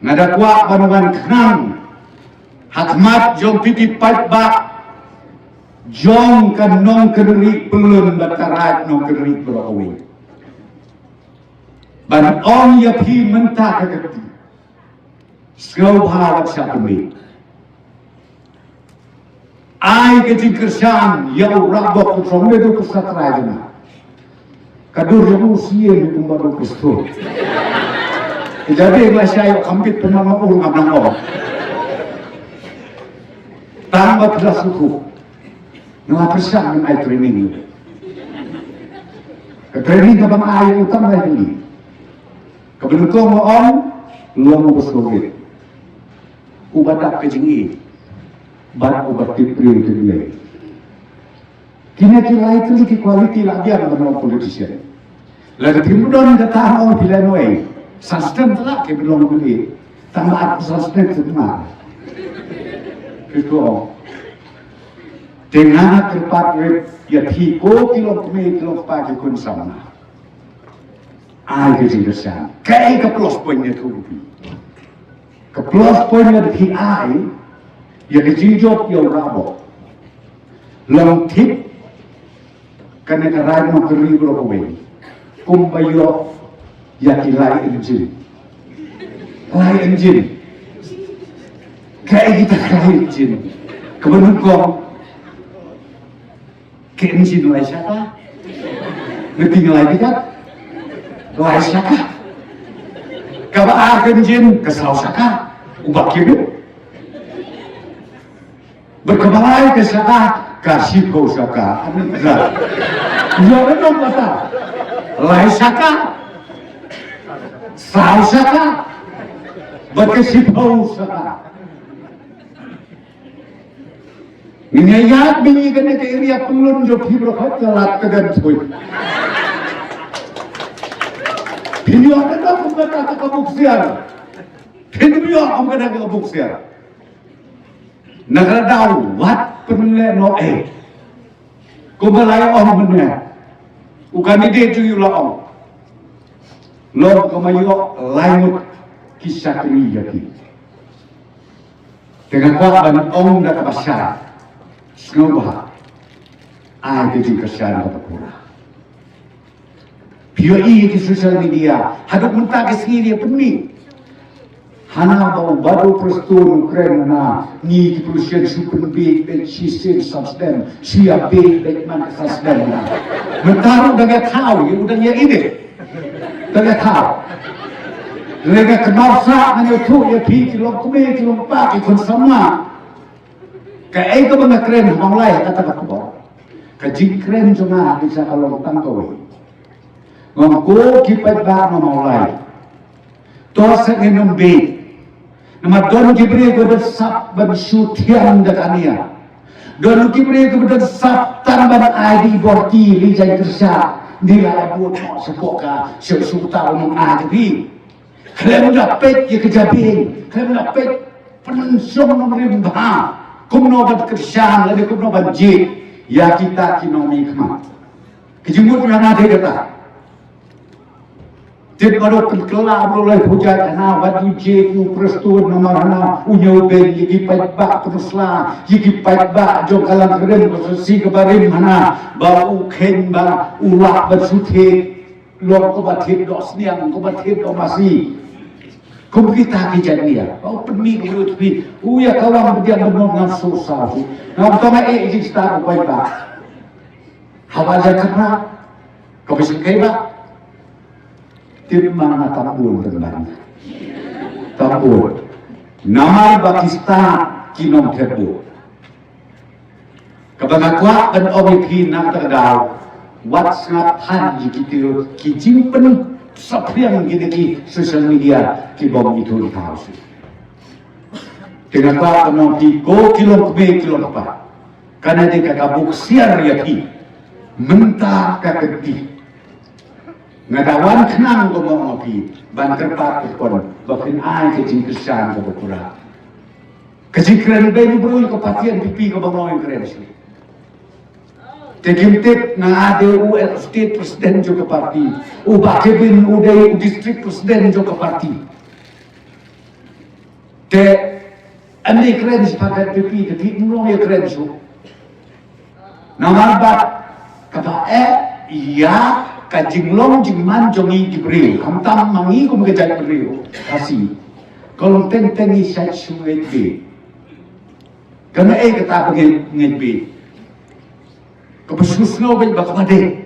Ngadakwa panungan kenang hakmat jong titip pait bak jong kan nong kederi pelun batarat nong kederi berawi ban ong ya pi mentah keketi skau bhawat syakumi ai kecing kersan ya rabok kusong itu kesatrai jena kadur yang usia itu baru kestul jadi ikhlas saya kampit pernah mau ngabang orang tambah belas suku nggak persan dengan training itu training ke bang air utama ini kebetulan on lo mau bersolid ubat kejingi barat ubat tipri itu nilai kira-kira itu lagi kualiti lagi yang menurut politician lagi kemudian datang orang pilihan way sustain telah belum beli tambah aku sustain semua itu dengan terpat ya tiko kilo pagi kun sama ai kejelasan kayak ke plus poinnya tu ke plus poinnya di ai ya kejijok ya rabo long tip karena kerana mengkeri berapa kumbayo yaki lai engine kayak kita lai engine kemudian kok ke engine lai siapa ngerti lai kita lai siapa kalau engine kesal siapa ubah hidup berkebalai ke siapa kasih kau siapa ini benar jangan dong kata lai siapa sao saka berkesipau saka ngayat bingi kena ke area pelun jo fibro telat kedan soy video ada kumata ke kabuksian video kumata ke kabuksian negara daun wat penle no kumalai om benar bukan ide tu yulah om lor kemayo laimut kisah terjadi dengan kawan om dah kabasar snobah ai jadi kesan berpura POI di sosial media hadap mentah ke sini pening hana bau baru perstun Ukraina na ni kepolisian super big dan sistem substan siap big dan mana substan na mentaruh dengan tahu yang udahnya ini tidak tahu mereka kenapa menyutup ya pi kilom kumi kilom pak ikut sama kayak itu benda keren mulai kata aku kaji keren cuma bisa kalau tangkau ngomong kipat bar mulai tos ngenum be nama don kibri ko sap ban syutian dakania don kibri ko sap tanban id borti li jai kerja nilai buat sepoka sesuatu umum ajabi kalau dapat ya kejabin kalau dapat pensiun pemerintah kumnobat kerjaan lagi kumnobat je ya kita kinomi kemana kejemut yang ada kata tip kalau kelak mulai hujan karena baju je ku perstun nomor hana unyu ben yigi pajbak teruslah yigi pajbak jong kalang keren posisi kebarim hana bau ken ba ulak bersuthe lok ko bathit dos niang ko bathit do masih ko kita kejadian bau peni ko pi uya kawang dia benong susah nam to mai exista ko pajbak hawa karena ko bisa kaiba tim mana tambul teman tambul nama Pakistan kinom tebu kebanakwa dan objek nak terdau WhatsApp han gitu kijimpen sapriang gini di sosial media kibom itu tahu dengan apa nanti kilo apa karena dia kabuk siar ya ki mentah kaketi ngadawan kenang ko mo api ban kerpat ko bakin ai ke jingkesan ko pura kejikran be bro ko patian pipi ko bangoy keren sih tegimtip na ade u state president jo ka parti u bakebin u district president jo ka parti Te andi keren sepakat pipi tapi mulong ya keren so. Namarbat kata iya kajinglong jingman jongi jibril hamtam mangi kum kejat jibril kasih kalau tengi sat suet be karena kata pengen be kepesus ngobel bakmade